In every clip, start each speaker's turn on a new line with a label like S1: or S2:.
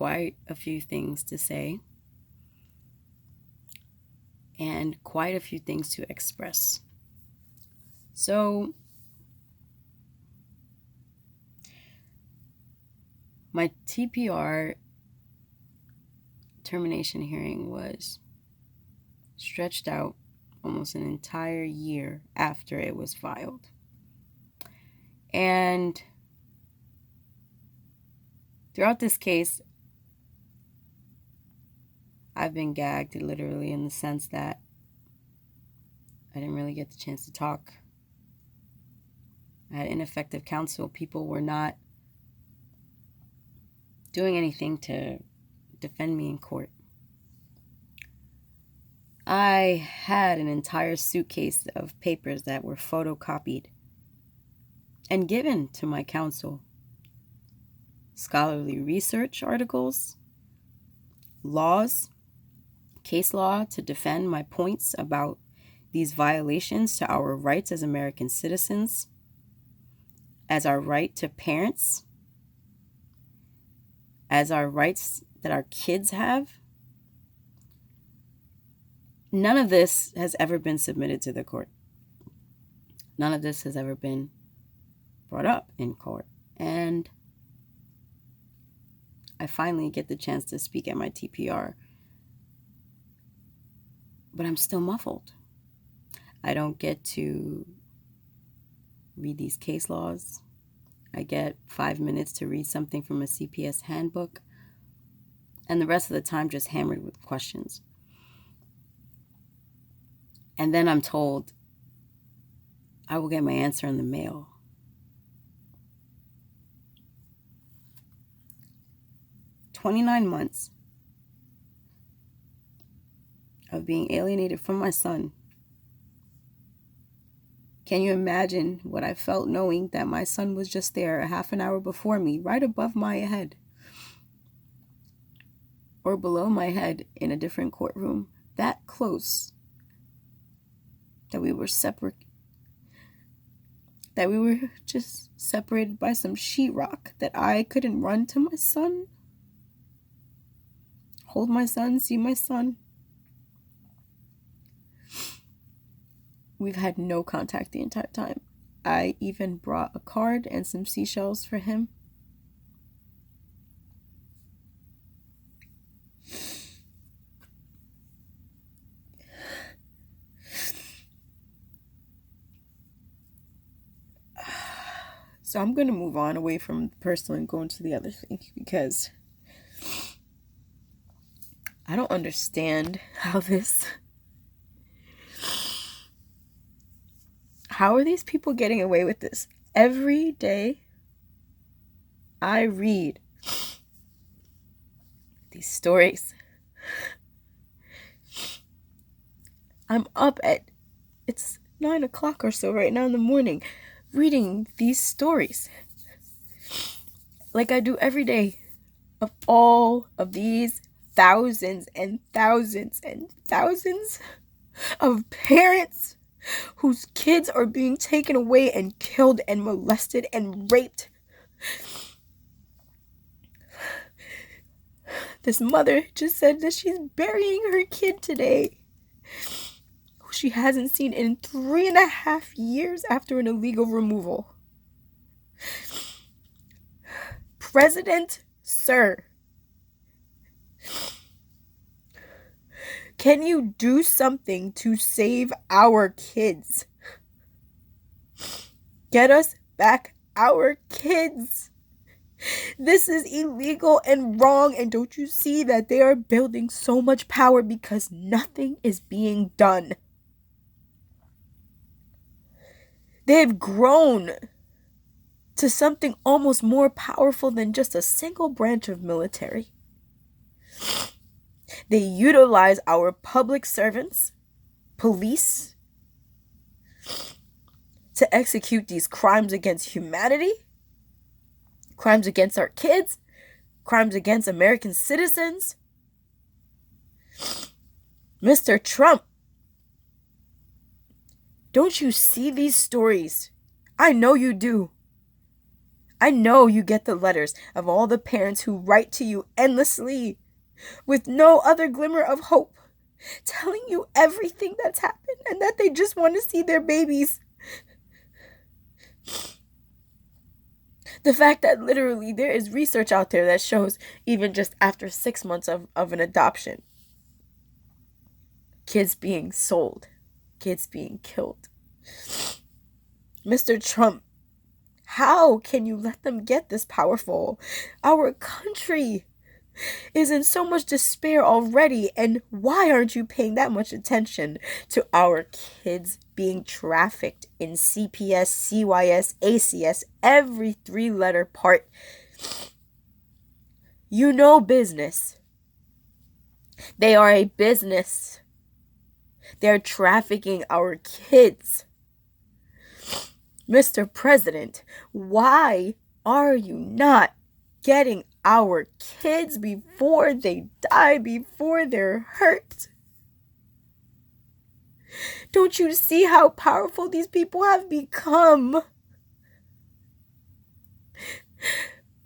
S1: quite a few things to say and quite a few things to express. So, my TPR termination hearing was stretched out almost an entire year after it was filed. And throughout this case, I've been gagged literally in the sense that I didn't really get the chance to talk. I had ineffective counsel. People were not doing anything to defend me in court. I had an entire suitcase of papers that were photocopied and given to my counsel. Scholarly research articles, laws, case law to defend my points about these violations to our rights as American citizens, as our right to parents, as our rights that our kids have. None of this has ever been submitted to the court. None of this has ever been brought up in court. And I finally get the chance to speak at my TPR. But I'm still muffled. I don't get to read these case laws. I get 5 minutes to read something from a CPS handbook. And the rest of the time just hammered with questions. And then I'm told I will get my answer in the mail. "29 months of being alienated from my son. Can you imagine what I felt knowing that my son was just there a half an hour before me, right above my head, or below my head in a different courtroom, that close, that we were separate, that we were just separated by some sheetrock, that I couldn't run to my son, hold my son, see my son? We've had no contact the entire time. I even brought a card and some seashells for him. So I'm going to move on away from the personal and go into the other thing, because I don't understand how are these people getting away with this? Every day I read these stories. I'm up it's 9 o'clock or so right now in the morning, reading these stories like I do every day, of all of these thousands and thousands and thousands of parents whose kids are being taken away and killed and molested and raped. This mother just said that she's burying her kid today, who she hasn't seen in 3.5 years after an illegal removal. President, sir, can you do something to save our kids? Get us back our kids. This is illegal and wrong, and don't you see that they are building so much power because nothing is being done? They've grown to something almost more powerful than just a single branch of military. They utilize our public servants, police, to execute these crimes against humanity, crimes against our kids, crimes against American citizens. Mr. Trump, don't you see these stories? I know you do.
S2: I know you get the letters of all the parents who write to you endlessly with no other glimmer of hope, telling you everything that's happened and that they just want to see their babies. The fact that literally there is research out there that shows even just after 6 months of an adoption, kids being sold, kids being killed. Mr. Trump, how can you let them get this powerful? Our country is in so much despair already, and why aren't you paying that much attention to our kids being trafficked in CPS, CYS, ACS, every 3-letter part? You know business. They are a business. They're trafficking our kids. Mr. President, why are you not getting our kids before they die, before they're hurt? Don't you see how powerful these people have become?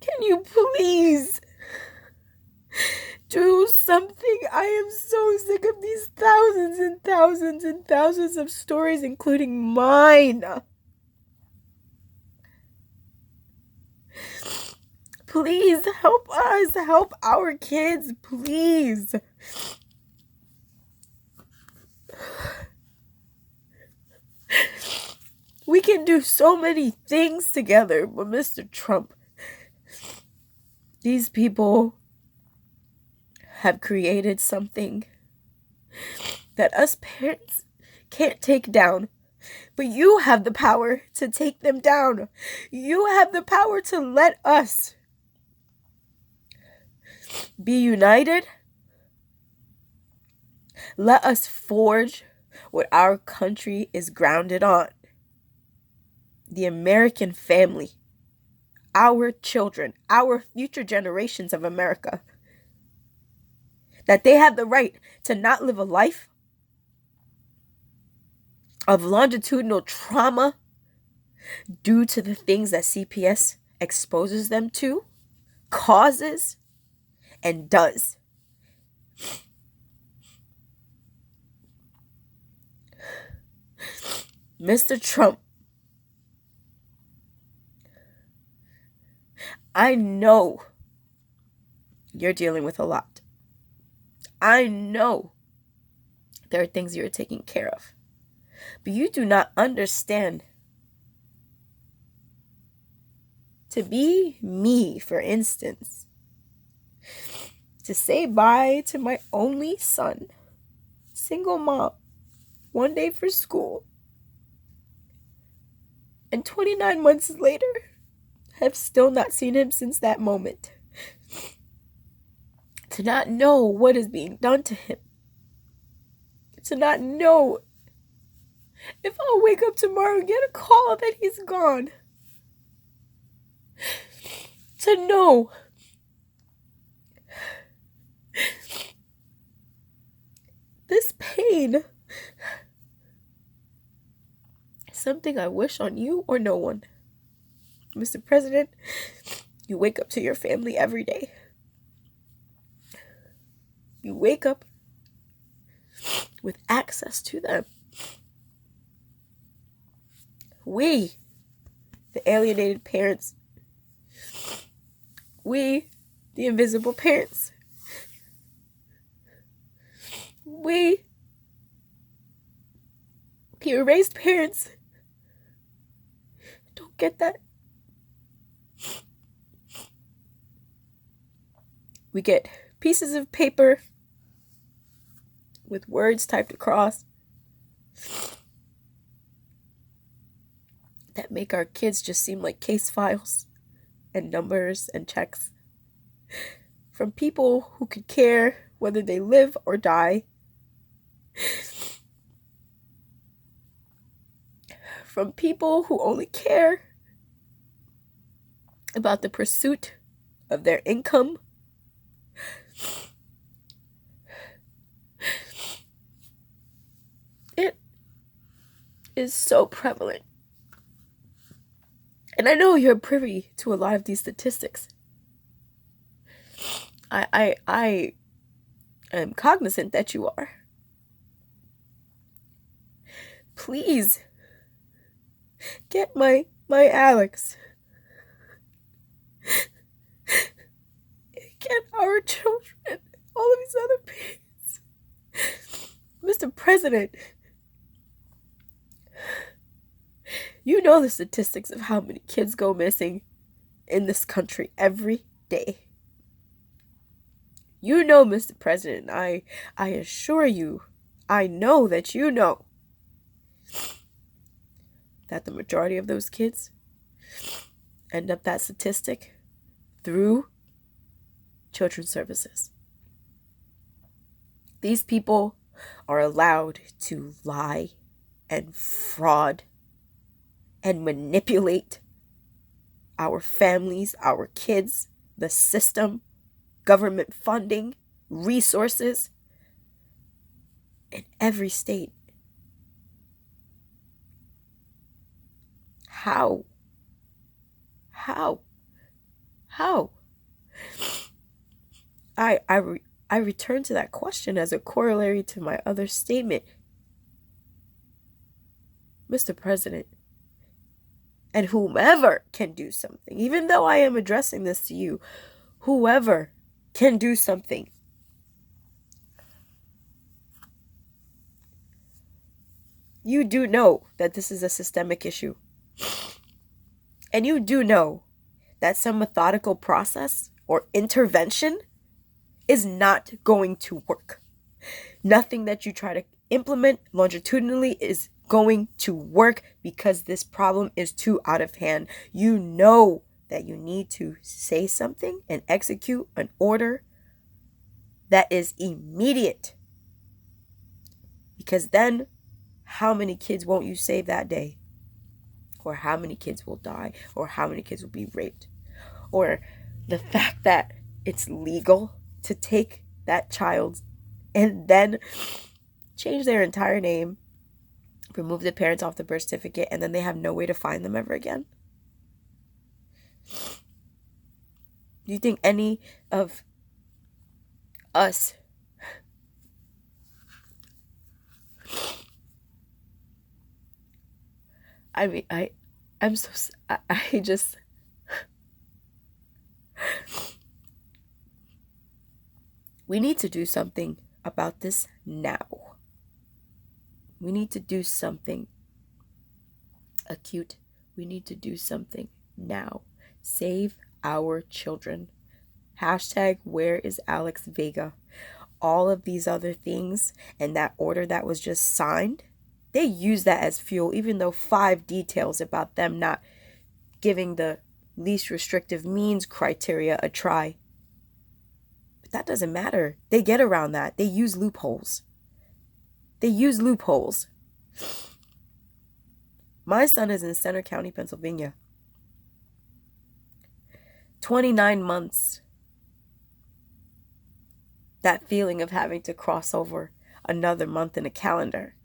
S2: Can you please do something? I am so sick of these thousands and thousands and thousands of stories, including mine. Please help us, help our kids, please. We can do so many things together, but Mr. Trump, these people have created something that us parents can't take down. But you have the power to take them down. You have the power to let us be united. Let us forge what our country is grounded on. The American family, our children, our future generations of America. That they have the right to not live a life of longitudinal trauma due to the things that CPS exposes them to, causes, and does. Mr. Trump, I know you're dealing with a lot. I know there are things you're taking care of. But you do not understand. To be me, for instance, to say bye to my only son, single mom, one day for school, and 29 months later, have still not seen him since that moment. To not know what is being done to him. To not know if I'll wake up tomorrow and get a call that he's gone. To know this pain is something I wish on you or no one. Mr. President, you wake up to your family every day. You wake up with access to them. We, the alienated parents, we, the invisible parents, we, the erased parents, don't get that. We get pieces of paper with words typed across that make our kids just seem like case files and numbers and checks from people who could care whether they live or die, from people who only care about the pursuit of their income. It is so prevalent And I know you're privy to a lot of these statistics. I am cognizant that you are. Please get my Alex. Get our children. All of these other parents. Mr. President, you know the statistics of how many kids go missing in this country every day. You know, Mr. President, I assure you, I know that you know that the majority of those kids end up that statistic through children's services. These people are allowed to lie and fraud and manipulate our families, our kids, the system, government funding, resources in every state. How? I return to that question as a corollary to my other statement. Mr. President, and whomever can do something, even though I am addressing this to you, whoever can do something. You do know that this is a systemic issue. And you do know that some methodical process or intervention is not going to work. Nothing that you try to implement longitudinally is going to work because this problem is too out of hand. You know that you need to say something and execute an order that is immediate. Because then, how many kids won't you save that day? Or how many kids will die? Or how many kids will be raped? Or the fact that it's legal to take that child and then change their entire name, remove the parents off the birth certificate, and then they have no way to find them ever again? Do you think any of us I'm so, I just, we need to do something about this now. We need to do something acute. We need to do something now. Save our children. Hashtag where is Alex Vega? All of these other things and that order that was just signed, they use that as fuel, even though 5 details about them not giving the least restrictive means criteria a try. But that doesn't matter. They get around that. They use loopholes. My son is in Center County, Pennsylvania. 29 months. That feeling of having to cross over another month in a calendar.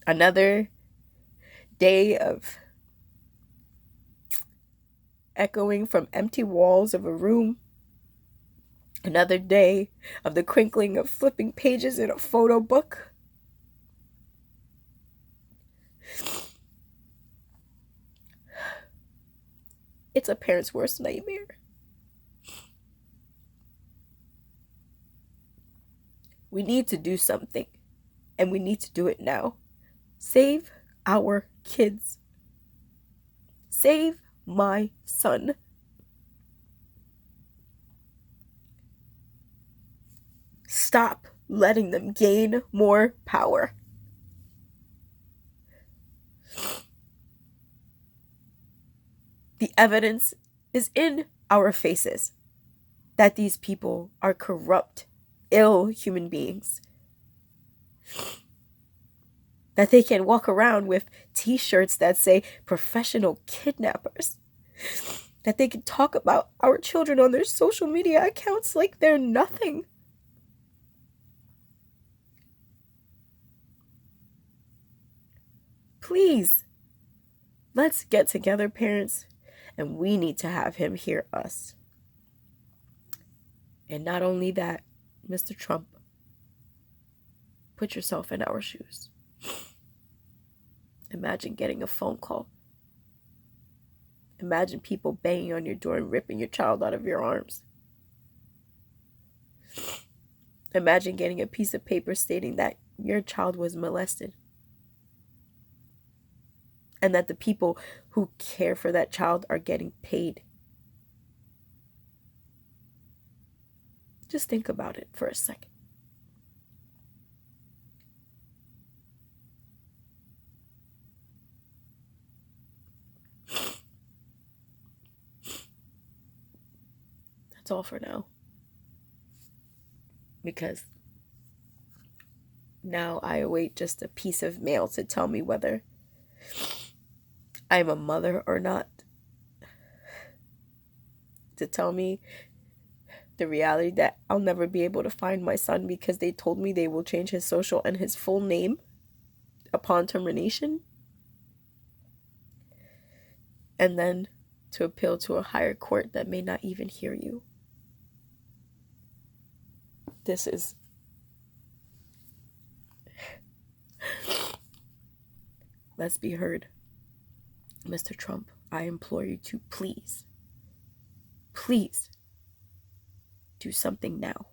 S2: Another day of echoing from empty walls of a room. Another day of the crinkling of flipping pages in a photo book. It's a parent's worst nightmare. We need to do something, and we need to do it now. Save our kids. Save my son. Stop letting them gain more power. The evidence is in our faces that these people are corrupt, ill human beings. That they can walk around with t-shirts that say professional kidnappers. That they can talk about our children on their social media accounts like they're nothing. Please, Let's get together, parents, and we need to have him hear us. And not only that, Mr. Trump, put yourself in our shoes. Imagine getting a phone call. Imagine people banging on your door and ripping your child out of your arms. Imagine getting a piece of paper stating that your child was molested and that the people who care for that child are getting paid. Just think about it for a second. That's all for now. Because now I await just a piece of mail to tell me whether I'm a mother or not. To tell me the reality that I'll never be able to find my son because they told me they will change his social and his full name upon termination. And then to appeal to a higher court that may not even hear you. This is... Let's be heard. Mr. Trump, I implore you to please do something now.